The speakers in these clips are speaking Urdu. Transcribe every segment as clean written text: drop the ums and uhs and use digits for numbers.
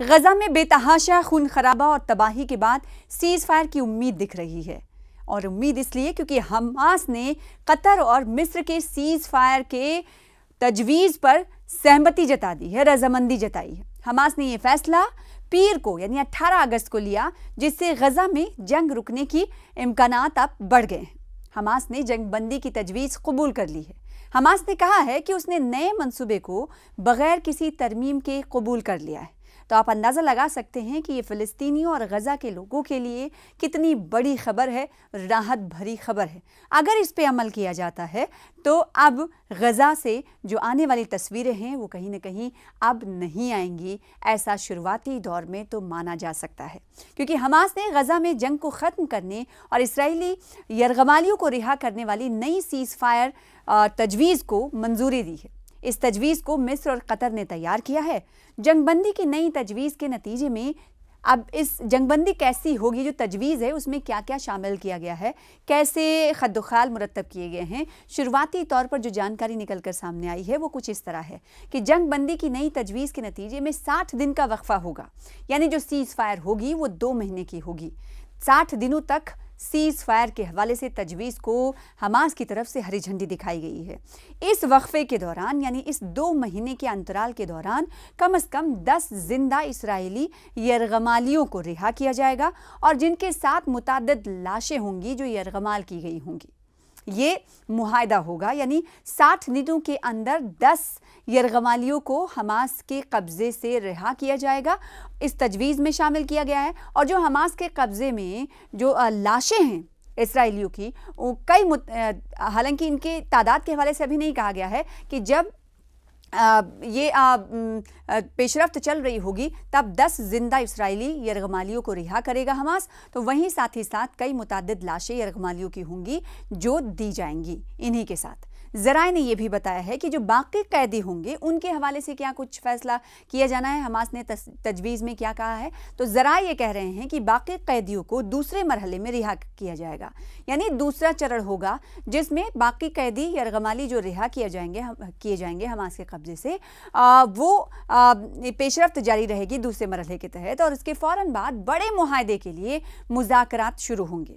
غزہ میں بے تحاشا خون خرابہ اور تباہی کے بعد سیز فائر کی امید دکھ رہی ہے، اور امید اس لیے کیونکہ حماس نے قطر اور مصر کے سیز فائر کے تجویز پر سہمتی جتا دی ہے، رضامندی جتائی ہے۔ حماس نے یہ فیصلہ پیر کو یعنی 18 اگست کو لیا، جس سے غزہ میں جنگ رکنے کی امکانات اب بڑھ گئے ہیں۔ حماس نے جنگ بندی کی تجویز قبول کر لی ہے۔ حماس نے کہا ہے کہ اس نے نئے منصوبے کو بغیر کسی ترمیم کے قبول کر لیا ہے۔ تو آپ اندازہ لگا سکتے ہیں کہ یہ فلسطینیوں اور غزہ کے لوگوں کے لیے کتنی بڑی خبر ہے، راحت بھری خبر ہے۔ اگر اس پہ عمل کیا جاتا ہے تو اب غزہ سے جو آنے والی تصویریں ہیں وہ کہیں نہ کہیں اب نہیں آئیں گی، ایسا شروعاتی دور میں تو مانا جا سکتا ہے، کیونکہ حماس نے غزہ میں جنگ کو ختم کرنے اور اسرائیلی یرغمالیوں کو رہا کرنے والی نئی سیز فائر تجویز کو منظوری دی ہے۔ اس تجویز کو مصر اور قطر نے تیار کیا ہے۔ جنگ بندی کی نئی تجویز کے نتیجے میں اب اس جنگ بندی کیسی ہوگی، جو تجویز ہے اس میں کیا کیا شامل کیا گیا ہے، کیسے خد و خال مرتب کیے گئے ہیں۔ شروعاتی طور پر جو جانکاری نکل کر سامنے آئی ہے وہ کچھ اس طرح ہے کہ جنگ بندی کی نئی تجویز کے نتیجے میں 60 دن کا وقفہ ہوگا، یعنی جو سیز فائر ہوگی وہ 2 مہینے کی ہوگی۔ 60 دنوں تک سیز فائر کے حوالے سے تجویز کو حماس کی طرف سے ہری جھنڈی دکھائی گئی ہے۔ اس وقفے کے دوران یعنی اس 2 مہینے کے انترال کے دوران کم از کم 10 زندہ اسرائیلی یرغمالیوں کو رہا کیا جائے گا، اور جن کے ساتھ متعدد لاشیں ہوں گی جو یرغمال کی گئی ہوں گی۔ یہ معاہدہ ہوگا، یعنی 60 دنوں کے اندر 10 یرغمالیوں کو حماس کے قبضے سے رہا کیا جائے گا، اس تجویز میں شامل کیا گیا ہے۔ اور جو حماس کے قبضے میں جو لاشیں ہیں اسرائیلیوں کی، حالانکہ ان کے تعداد کے حوالے سے ابھی نہیں کہا گیا ہے کہ جب یہ پیش رفت چل رہی ہوگی تب 10 زندہ اسرائیلی یرغمالیوں کو رہا کرے گا حماس، تو وہیں ساتھ ہی ساتھ کئی متعدد لاشیں یرغمالیوں کی ہوں گی جو دی جائیں گی انہی کے ساتھ۔ ذرائع نے یہ بھی بتایا ہے کہ جو باقی قیدی ہوں گے ان کے حوالے سے کیا کچھ فیصلہ کیا جانا ہے، حماس نے تجویز میں کیا کہا ہے۔ تو ذرائع یہ کہہ رہے ہیں کہ باقی قیدیوں کو دوسرے مرحلے میں رہا کیا جائے گا، یعنی دوسرا چرڑ ہوگا جس میں باقی قیدی یرغمالی جو رہا کیے جائیں گے حماس کے قبضے سے، وہ پیش رفت جاری رہے گی دوسرے مرحلے کے تحت، اور اس کے فوراً بعد بڑے معاہدے کے لیے مذاکرات شروع ہوں گے۔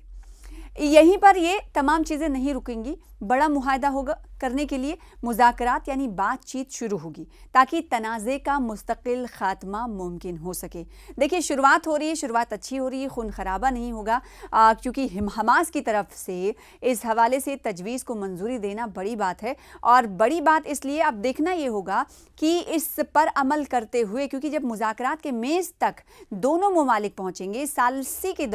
یہیں پر یہ تمام چیزیں نہیں رکیں گی، بڑا معاہدہ ہوگا کرنے کے لیے مذاکرات یعنی بات چیت شروع ہوگی تاکہ تنازع کا مستقل خاتمہ ممکن ہو سکے۔ دیکھیے شروعات ہو رہی ہے، شروعات اچھی ہو رہی ہے، خون خرابہ نہیں ہوگا، کیونکہ حماس کی طرف سے اس حوالے سے تجویز کو منظوری دینا بڑی بات ہے، اور بڑی بات اس لیے اب دیکھنا یہ ہوگا کہ اس پر عمل کرتے ہوئے، کیونکہ جب مذاکرات کے میز تک دونوں ممالک پہنچیں گے ثالثی کے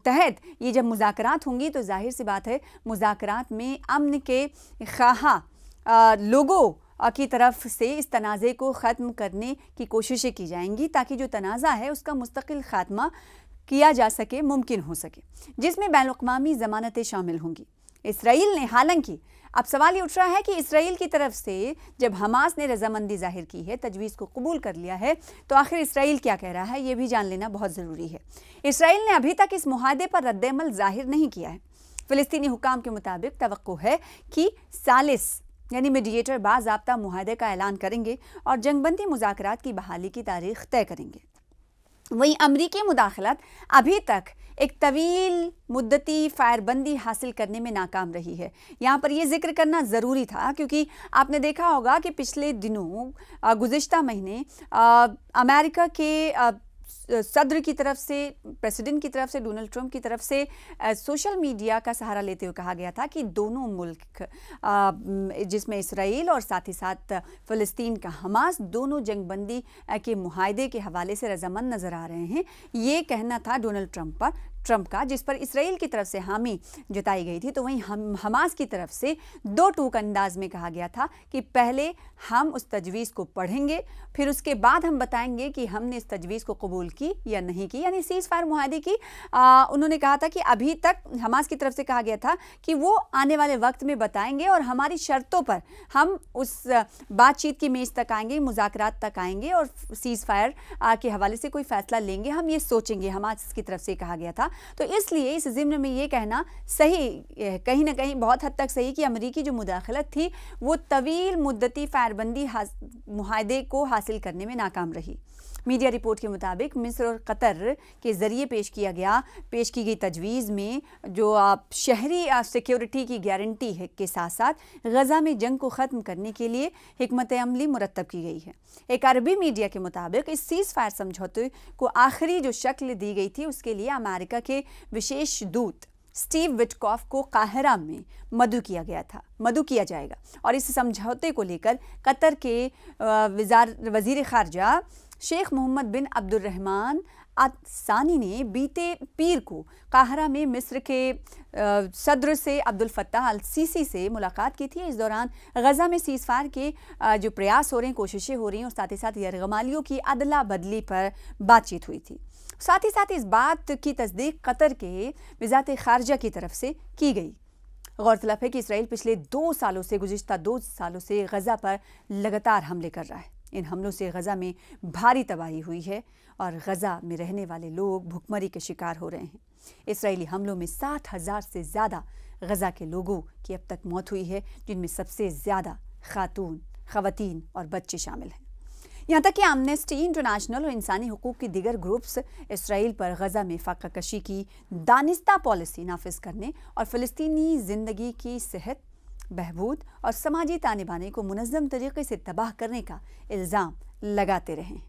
تحت یہ جب مذاکرات ہوں گی، تو ظاہر سی بات ہے مذاکرات میں امن کے خواہاں لوگوں کی طرف سے اس تنازع کو ختم کرنے کی کوششیں کی جائیں گی تاکہ جو تنازع ہے اس کا مستقل خاتمہ کیا جا سکے، ممکن ہو سکے، جس میں بین الاقوامی ضمانتیں شامل ہوں گی۔ اسرائیل نے حالانکہ اب سوال یہ اٹھ رہا ہے کہ اسرائیل کی طرف سے جب حماس نے رضامندی ظاہر کی ہے، تجویز کو قبول کر لیا ہے، تو آخر اسرائیل کیا کہہ رہا ہے یہ بھی جان لینا بہت ضروری ہے۔ اسرائیل نے ابھی تک اس معاہدے پر رد عمل ظاہر نہیں کیا ہے۔ فلسطینی حکام کے مطابق توقع ہے کہ ثالث یعنی میڈیٹر باضابطہ معاہدے کا اعلان کریں گے اور جنگ بندی مذاکرات کی بحالی کی تاریخ طے کریں گے۔ وہیں امریکی مداخلت ابھی تک ایک طویل مدتی فائر بندی حاصل کرنے میں ناکام رہی ہے۔ یہاں پر یہ ذکر کرنا ضروری تھا کیونکہ آپ نے دیکھا ہوگا کہ پچھلے دنوں گزشتہ مہینے امریکہ کے صدر کی طرف سے، پریزیڈنٹ کی طرف سے، ڈونلڈ ٹرمپ کی طرف سے سوشل میڈیا کا سہارا لیتے ہوئے کہا گیا تھا کہ دونوں ملک جس میں اسرائیل اور ساتھ ہی ساتھ فلسطین کا حماس، دونوں جنگ بندی کے معاہدے کے حوالے سے رضامند نظر آ رہے ہیں۔ یہ کہنا تھا ڈونلڈ ٹرمپ کا، جس پر اسرائیل کی طرف سے حامی جتائی گئی تھی۔ تو وہیں حماس کی طرف سے 2 ٹوک انداز میں کہا گیا تھا کہ پہلے ہم اس تجویز کو پڑھیں گے، پھر اس کے بعد ہم بتائیں گے کہ ہم نے اس تجویز کو قبول کی یا نہیں کی، یعنی سیز فائر معاہدے کی۔ انہوں نے کہا تھا کہ ابھی تک حماس کی طرف سے کہا گیا تھا کہ وہ آنے والے وقت میں بتائیں گے اور ہماری شرطوں پر ہم اس بات چیت کی میز تک آئیں گے، مذاکرات تک آئیں گے اور سیز فائر کے حوالے سے کوئی فیصلہ لیں گے، ہم یہ سوچیں گے، حماس کی طرف سے کہا گیا تھا۔ تو اس لیے اس ضمن میں یہ کہنا صحیح، کہیں نہ کہیں بہت حد تک صحیح کہ امریکی جو مداخلت تھی وہ طویل مدتی فائر بندی معاہدے کو حاصل کرنے میں ناکام رہی۔ میڈیا رپورٹ کے مطابق مصر اور قطر کے ذریعے پیش کی گئی تجویز میں جو شہری سیکیورٹی کی گارنٹی ہے کے ساتھ ساتھ غزہ میں جنگ کو ختم کرنے کے لیے حکمت عملی مرتب کی گئی ہے۔ ایک عربی میڈیا کے مطابق اس سیز فائر سمجھوتے کو آخری جو شکل دی گئی تھی اس کے لیے امریکہ کے وشیش دوت اسٹیو وٹکاف کو قاہرہ میں مدعو کیا جائے گا، اور اس سمجھوتے کو لے کر قطر کے وزیر خارجہ شیخ محمد بن عبد الرحمن الثانی نے بیتے پیر کو قاہرہ میں مصر کے صدر سے عبد الفتاح السیسی سے ملاقات کی تھی۔ اس دوران غزہ میں سیز فائر کے جو پریاس ہو رہے ہیں، کوششیں ہو رہی ہیں، اور ساتھ ہی ساتھ یرغمالیوں کی عدلہ بدلی پر بات چیت ہوئی تھی۔ ساتھ ہی ساتھ اس بات کی تصدیق قطر کے وزارت خارجہ کی طرف سے کی گئی۔ غورطلب ہے کہ اسرائیل پچھلے گزشتہ دو سالوں سے غزہ پر لگاتار حملے کر رہا ہے۔ ان حملوں سے غزہ میں بھاری تباہی ہوئی ہے اور غزہ میں رہنے والے لوگ بھوکمری کے شکار ہو رہے ہیں۔ اسرائیلی حملوں میں 60,000 سے زیادہ غزہ کے لوگوں کی اب تک موت ہوئی ہے، جن میں سب سے زیادہ خواتین اور بچے شامل ہیں۔ یہاں تک کہ ایمنسٹی انٹرنیشنل اور انسانی حقوق کے دیگر گروپس اسرائیل پر غزہ میں فاقہ کشی کی دانستہ پالیسی نافذ کرنے اور فلسطینی زندگی کی صحت، بہبود اور سماجی تانے بانے کو منظم طریقے سے تباہ کرنے کا الزام لگاتے رہے ہیں۔